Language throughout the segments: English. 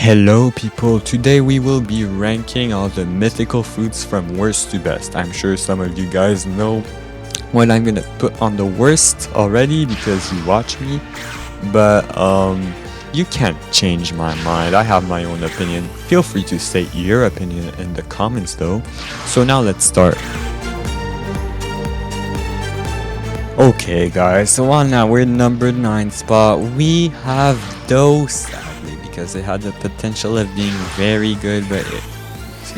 Hello people, today we will be ranking all the mythical fruits from worst to best. I'm sure some of you guys know what I'm gonna put on the worst already because you watch me, but you can't change my mind. I have my own opinion. Feel free to state your opinion in the comments though. So now let's start. Okay guys, so on now we're number 9 spot. We have those because it had the potential of being very good, but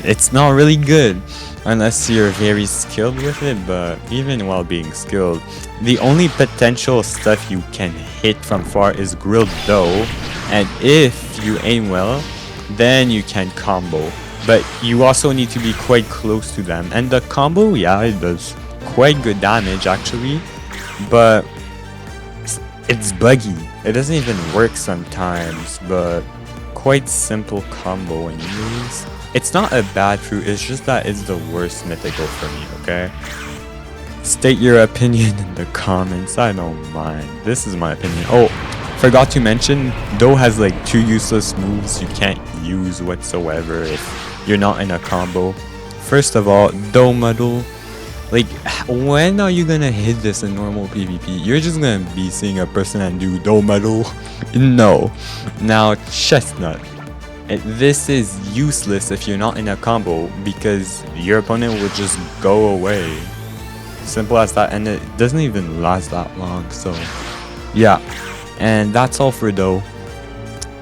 it's not really good unless you're very skilled with it. But even while being skilled, the only potential stuff you can hit from far is grilled dough, and if you aim well, then you can combo, but you also need to be quite close to them. And the combo, yeah, it does quite good damage actually, but it's buggy. It doesn't even work sometimes, but quite simple combo anyways. It's not a bad fruit, it's just that it's the worst mythical for me, okay? State your opinion in the comments, I don't mind. This is my opinion. Oh, forgot to mention, Dough has like 2 useless moves you can't use whatsoever if you're not in a combo. First of all, Dough Muddle. Like, when are you gonna hit this in normal PvP? You're just gonna be seeing a person and do Dough Muddle? No. Now, Chestnut. This is useless if you're not in a combo because your opponent will just go away. Simple as that, and it doesn't even last that long, so yeah. And that's all for Dough.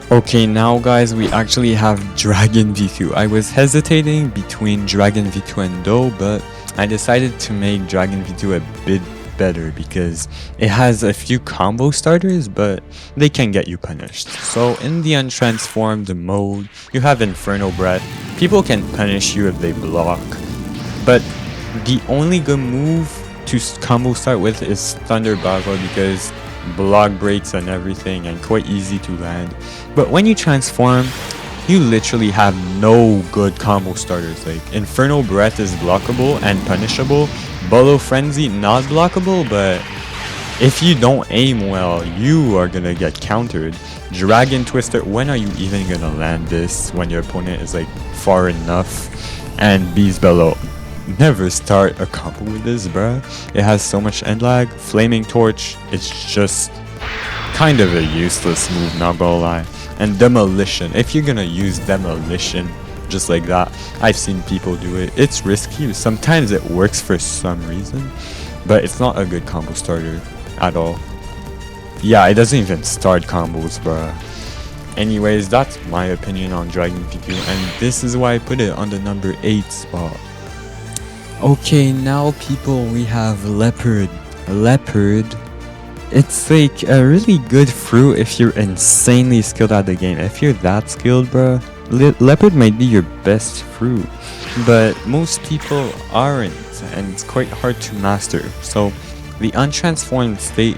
Okay, now guys, we actually have Dragon V2. I was hesitating between Dragon V2 and Dough, but I decided to make Dragon V2 a bit better because it has a few combo starters, but they can get you punished. So in the untransformed mode, you have Inferno Breath. People can punish you if they block, but the only good move to combo start with is Thunder Battle because block breaks and everything and quite easy to land. But when you transform, you literally have no good combo starters. Like Inferno Breath is blockable and punishable, Bolo Frenzy not blockable, but if you don't aim well, you are gonna get countered. Dragon Twister, when are you even gonna land this when your opponent is like far enough? And Beast Bellow, never start a combo with this, bruh. It has so much end lag. Flaming Torch, it's just kind of a useless move, not gonna lie. And Demolition, if you're gonna use Demolition just like that, I've seen people do it. It's risky, sometimes it works for some reason, but it's not a good combo starter at all. Yeah, it doesn't even start combos, bruh. Anyways, that's my opinion on Dragon V2, and this is why I put it on the number 8 spot. Okay, now people, we have Leopard. Leopard, it's like a really good fruit if you're insanely skilled at the game. If you're that skilled, bruh, Leopard might be your best fruit, but most people aren't, and it's quite hard to master. So the untransformed state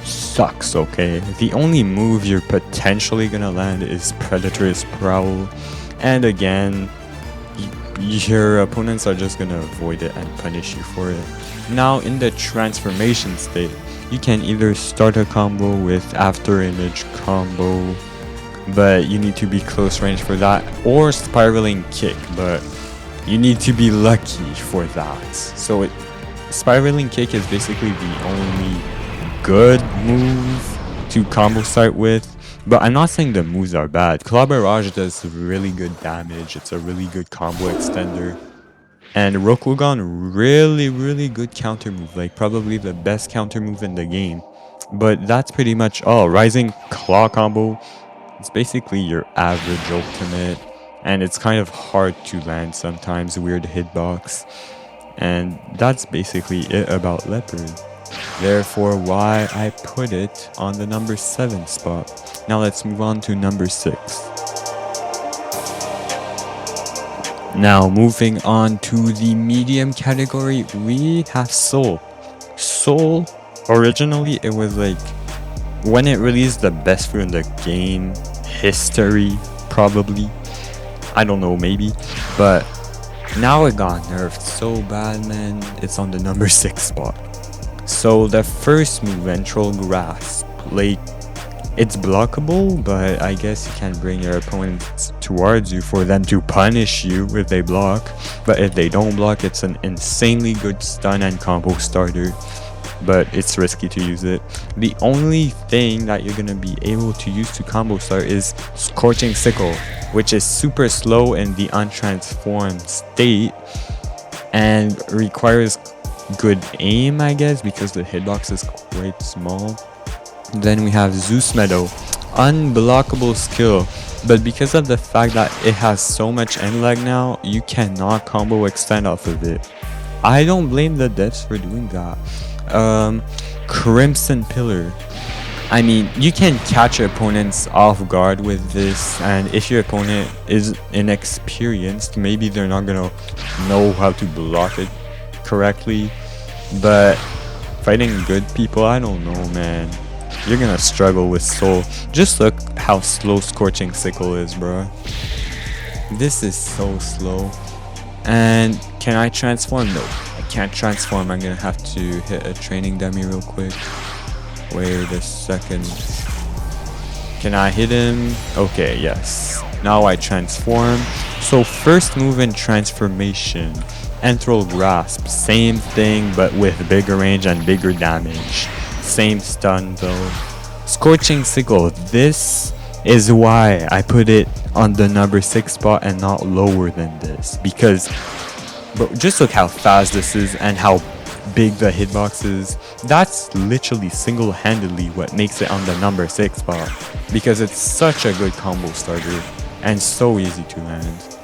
sucks, okay? The only move you're potentially gonna land is Predator's Prowl, and again, your opponents are just gonna avoid it and punish you for it. Now in the transformation state, you can either start a combo with After Image combo, but you need to be close range for that, or Spiraling Kick, but you need to be lucky for that. So Spiraling Kick is basically the only good move to combo start with, but I'm not saying the moves are bad. Claw Barrage does really good damage, it's a really good combo extender. And Rokugan, really good counter move, like probably the best counter move in the game. But that's pretty much all. Rising Claw combo, it's basically your average ultimate, and it's kind of hard to land sometimes, weird hitbox. And that's basically it about Leopard. Therefore why I put it on the number 7 spot. Now let's move on to number 6. Now moving on to the medium category, we have Soul. Soul, originally it was like, when it released, the best fruit in the game history, probably. I don't know, maybe. But now it got nerfed so bad, man. It's on the number 6 spot. So the first move, Ventral Grasp, like, It's blockable, but I guess you can bring your opponents towards you for them to punish you if they block. But if they don't block, it's an insanely good stun and combo starter, but it's risky to use it. The only thing that you're gonna be able to use to combo start is Scorching Sickle, which is super slow in the untransformed state and requires good aim, I guess, because the hitbox is quite small. Then we have Zeus Meadow, unblockable skill, but because of the fact that it has so much end lag now, you cannot combo extend off of it. I don't blame the devs for doing that. Crimson Pillar. I mean, you can catch your opponents off guard with this, and if your opponent is inexperienced, maybe they're not gonna know how to block it correctly. But fighting good people, I don't know, man. You're gonna struggle with Soul. Just look how slow Scorching Sickle is, bro. This is so slow. And can I transform? No, I can't transform. I'm gonna have to hit a training dummy real quick. Wait a second. Can I hit him? Okay, yes. Now I transform. So first move in transformation. Entral Grasp. Same thing, but with bigger range and bigger damage. Same stun though. Scorching Sickle. This is why I put it on the number 6 spot and not lower than this, because bro, just look how fast this is and how big the hitbox is. That's literally single-handedly what makes it on the number 6 spot, because it's such a good combo starter and so easy to land.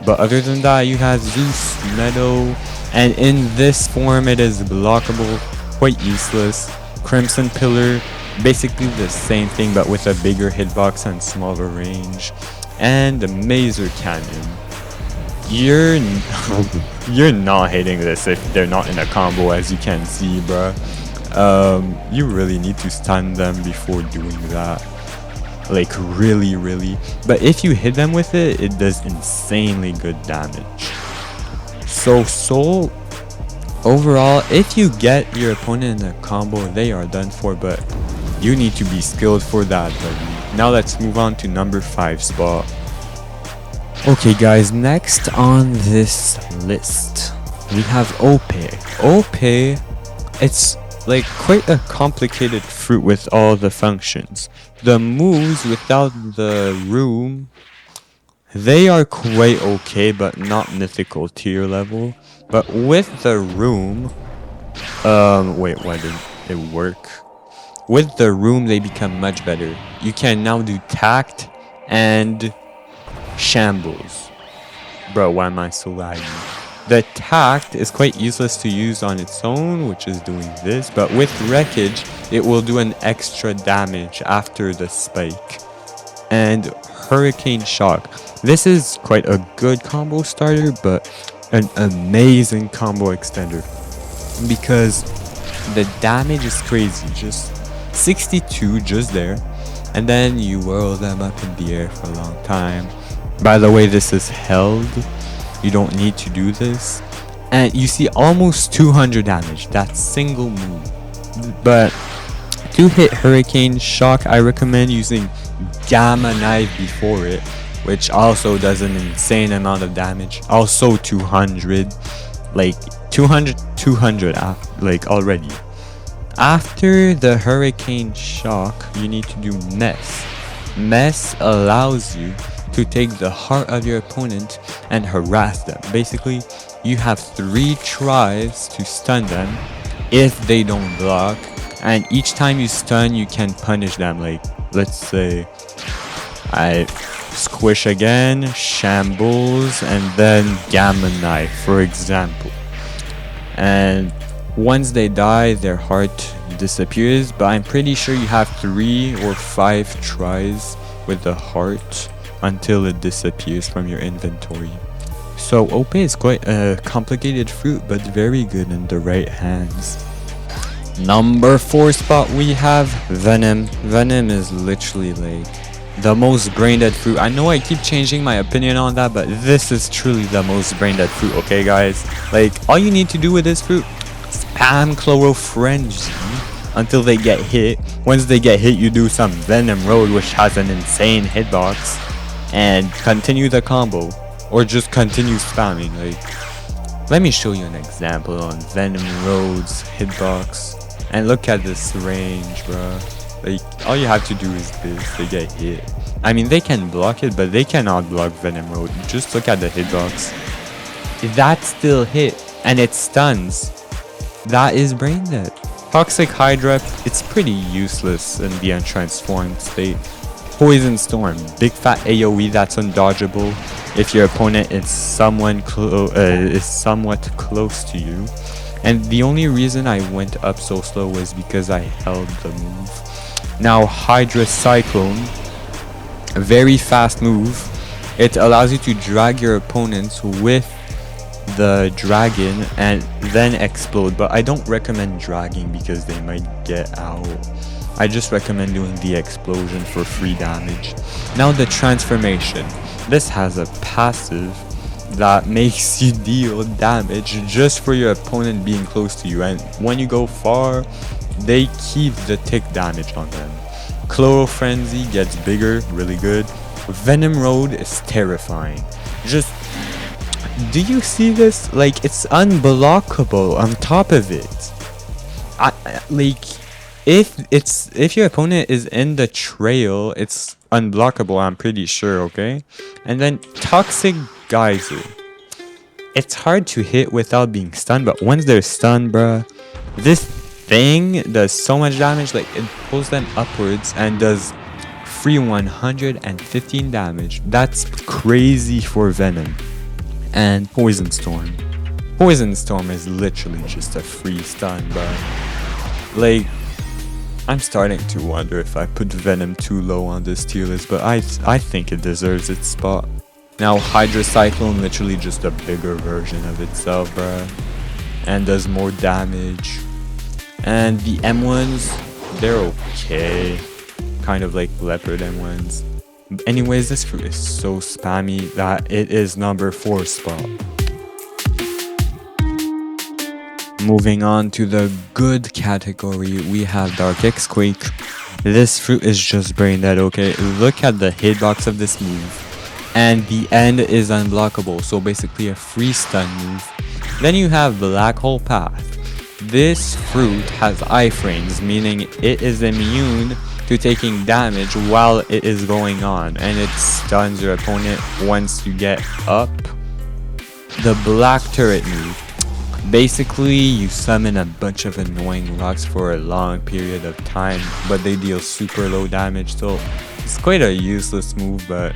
But other than that, you have Zeus Meadow, and in this form it is blockable, quite useless. Crimson Pillar, basically the same thing but with a bigger hitbox and smaller range. And the Mazer Cannon. You're not hitting this if they're not in a combo, as you can see, bruh. You really need to stun them before doing that. Like really. But if you hit them with it, it does insanely good damage. So Soul, overall, if you get your opponent in a combo, they are done for, but you need to be skilled for that, buddy. Now let's move on to number 5 spot. Okay guys, next on this list we have Ope. Ope, it's like quite a complicated fruit with all the functions. The moves without the room, they are quite okay, but not mythical tier level. But with the room, wait, why didn't it work? With the room, they become much better. You can now do tact and shambles. Bro, why am I so laggy? The tact is quite useless to use on its own, which is doing this, but with wreckage, it will do an extra damage after the spike. And hurricane shock. This is quite a good combo starter, but an amazing combo extender, because the damage is crazy. Just 62 just there, and then you whirl them up in the air for a long time. By the way, this is held. You don't need to do this. And you see almost 200 damage. That single move. But to hit hurricane shock, I recommend using gamma knife before it, which also does an insane amount of damage. Also 200, like 200 like already. After the hurricane shock, you need to do mess. Mess allows you to take the heart of your opponent and harass them. Basically, you have 3 tries to stun them if they don't block, and each time you stun, you can punish them. Like, let's say I squish again, shambles, and then gamma knife, for example. And once they die, their heart disappears, but I'm pretty sure you have 3 or 5 tries with the heart until it disappears from your inventory. So Ope is quite a complicated fruit, but very good in the right hands. Number 4 spot, we have Venom. Venom is literally like the most braindead fruit. I know I keep changing my opinion on that, but this is truly the most braindead fruit, okay guys? Like, all you need to do with this fruit, spam Chloro Frenzy, until they get hit. Once they get hit, you do some Venom Road, which has an insane hitbox, and continue the combo, or just continue spamming. Like, let me show you an example on Venom Road's hitbox, and look at this range, bro. Like, all you have to do is this, they get hit. I mean, they can block it, but they cannot block Venom Road. Just look at the hitbox. That still hit, and it stuns. That is brain dead. Toxic Hydra, it's pretty useless in the untransformed state. Poison Storm, big fat AoE that's undodgeable if your opponent is somewhat close to you. And the only reason I went up so slow was because I held the move. Now Hydra Cyclone, a very fast move. It allows you to drag your opponents with the dragon and then explode, but I don't recommend dragging because they might get out. I just recommend doing the explosion for free damage. Now the transformation. This has a passive that makes you deal damage just for your opponent being close to you, and when you go far, they keep the tick damage on them. Chloro Frenzy gets bigger, really good. Venom Road is terrifying. Just, do you see this? Like, it's unblockable on top of it. Like, if your opponent is in the trail, it's unblockable, I'm pretty sure, okay? And then Toxic Geyser. It's hard to hit without being stunned, but once they're stunned, bruh, this thing does so much damage. Like, it pulls them upwards and does free 115 damage. That's crazy for Venom. And Poison Storm. Poison Storm is literally just a free stun, but like, I'm starting to wonder if I put Venom too low on this tier list, but I think it deserves its spot. Now Hydra Cyclone, literally just a bigger version of itself, bruh, and does more damage. And the M1s, they're okay, kind of like Leopard M1s. Anyways, this fruit is so spammy that it is number 4 spot. Moving on to the good category, we have darkxquake. This fruit is just brain dead, okay? Look at the hitbox of this move. And the end is unblockable, so basically a free stun move. Then you have Black Hole Path. This fruit has iframes, meaning it is immune to taking damage while it is going on, and it stuns your opponent once you get up. The Black Turret move. Basically, you summon a bunch of annoying rocks for a long period of time, but they deal super low damage, so it's quite a useless move, but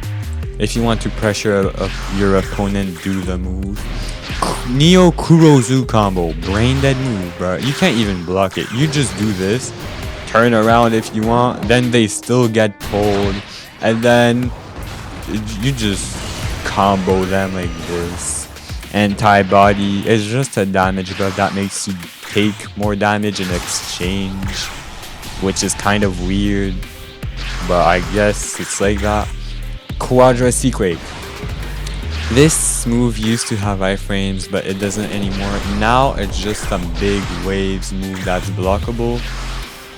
if you want to pressure your opponent, do the move. Neo Kurozu combo, brain dead move, bro. You can't even block it. You just do this, turn around if you want, then they still get pulled, and then you just combo them like this. Anti-body is just a damage buff that makes you take more damage in exchange, which is kind of weird, but I guess it's like that. Quadra-quake. This move used to have iframes, but it doesn't anymore. Now it's just a big waves move that's blockable.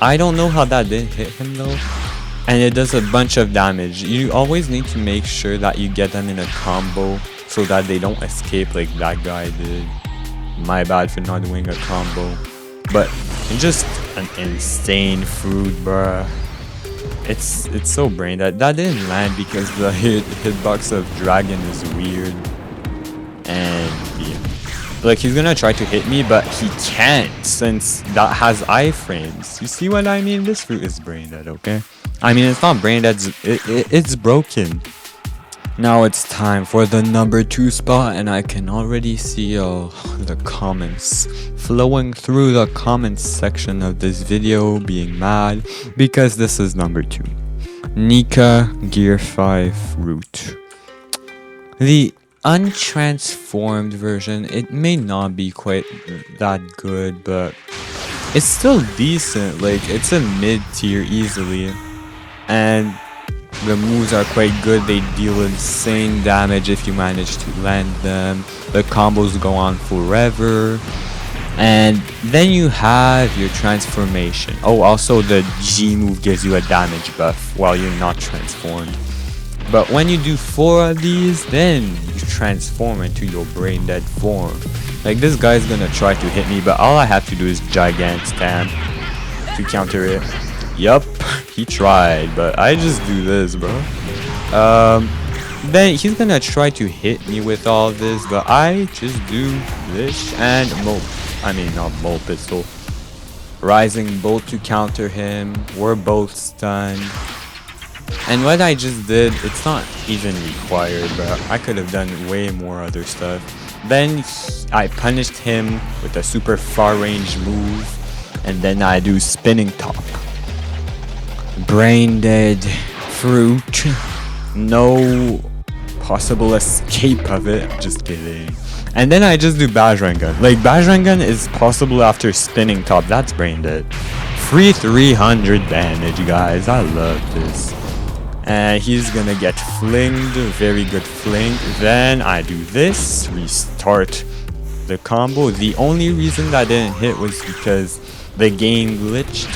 I don't know how that didn't hit him though. And it does a bunch of damage. You always need to make sure that you get them in a combo so that they don't escape like that guy did. My bad for not doing a combo. But just an insane fruit, bruh. It's so brain dead. That didn't land because the hitbox of Dragon is weird. And yeah. Like, he's gonna try to hit me, but he can't since that has iframes. You see what I mean? This fruit is brain dead, okay? I mean, it's not brain dead, it's broken. Now it's time for the number 2 spot, and I can already see the comments flowing through the comments section of this video being mad because this is number 2. Nika Gear 5 Root. The untransformed version, it may not be quite that good, but it's still decent. Like, it's a mid-tier easily, and the moves are quite good. They deal insane damage if you manage to land them. The combos go on forever. And then you have your transformation. Oh, also the G move gives you a damage buff while you're not transformed. But when you do 4 of these, then you transform into your brain dead form. Like, this guy's gonna try to hit me, but all I have to do is gigant stamp to counter it. Yup, he tried, but I just do this, bro. Then he's gonna try to hit me with all this, but I just do this and not pistol. Rising bolt to counter him. We're both stunned. And what I just did, it's not even required, but I could have done way more other stuff. Then I punished him with a super far range move, and then I do spinning top. Brain dead fruit. No possible escape of it. Just kidding. And then I just do Battlegrounds gun. Like, Battlegrounds gun is possible after spinning top. That's brain dead. Free 300 damage, guys. I love this. And he's gonna get flinged. Very good fling. Then I do this. Restart the combo. The only reason that didn't hit was because the game glitched,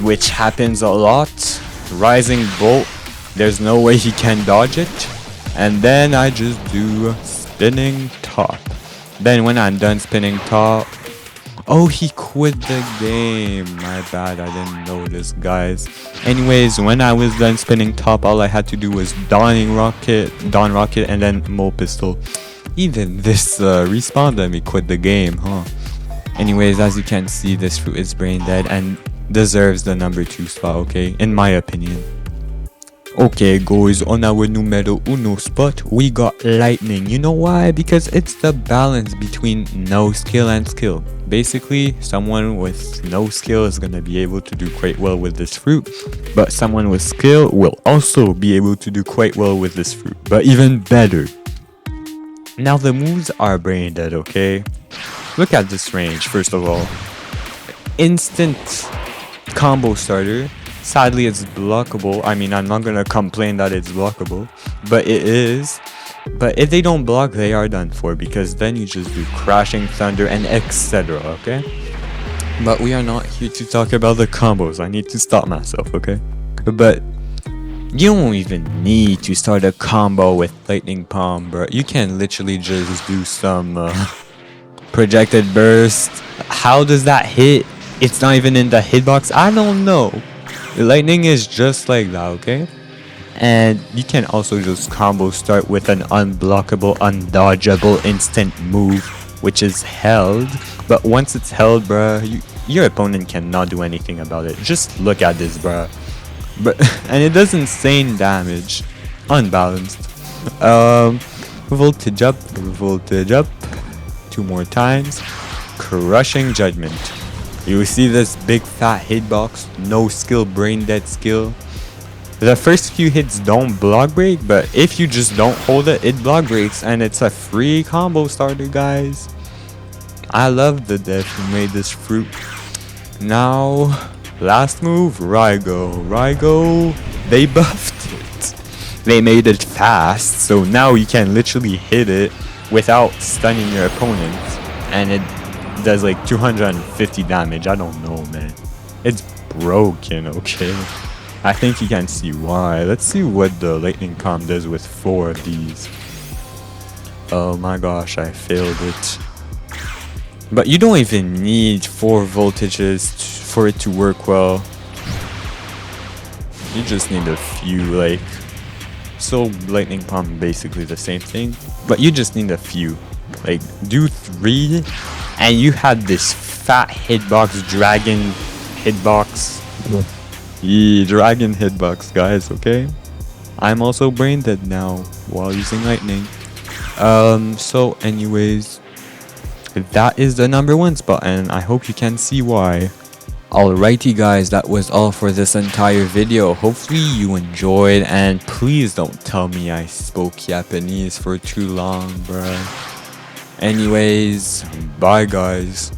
which happens a lot. Rising bolt. There's no way he can dodge it. And then I just do spinning top. Then when I'm done spinning top, oh, he quit the game. My bad, I didn't notice, guys. Anyways, when I was done spinning top, all I had to do was dawn rocket, and then mo pistol. Even this respawned and me quit the game, huh? Anyways, as you can see, this fruit is brain dead and deserves the number 2 spot, okay? In my opinion. Okay, guys, on our numero uno spot, we got lightning. You know why? Because it's the balance between no skill and skill. Basically, someone with no skill is gonna be able to do quite well with this fruit, but someone with skill will also be able to do quite well with this fruit, but even better. Now the moves are brain dead, okay? Look at this range, first of all. Instant combo starter. Sadly, it's blockable. I mean, I'm not gonna complain that it's blockable, but it is. But if they don't block, they are done for, because then you just do crashing thunder and etc. Okay? But we are not here to talk about the combos. I need to stop myself, okay? But you don't even need to start a combo with lightning palm, bro. You can literally just do some projected burst. How does that hit? It's not even in the hitbox. I don't know. The lightning is just like that, okay? And you can also just combo start with an unblockable, undodgeable instant move, which is held. But once it's held, bruh, your opponent cannot do anything about it. Just look at this, bruh. And it does insane damage. Unbalanced. Voltage up. 2 more times. Crushing judgment. You see this big fat hitbox, no skill, brain dead skill. The first few hits don't block break, but if you just don't hold it, it block breaks, and it's a free combo starter, guys. I love the dev who made this fruit. Now, last move, Rygo, they buffed it. They made it fast, so now you can literally hit it without stunning your opponent, and it does like 250 damage. I don't know, man. It's broken, okay? I think you can see why. Let's see what the lightning calm does with 4 of these. Oh my gosh, I failed it. But you don't even need 4 voltages for it to work well. You just need a few, like... So lightning palm basically the same thing, but you just need a few. Like, do 3 and you had this fat hitbox, dragon hitbox. Yeah, dragon hitbox, guys, okay? I'm also brain dead now while using lightning. So anyways, that is the number 1 spot, and I hope you can see why. Alrighty guys, that was all for this entire video. Hopefully you enjoyed, and please don't tell me I spoke Japanese for too long, bruh. Anyways, bye guys.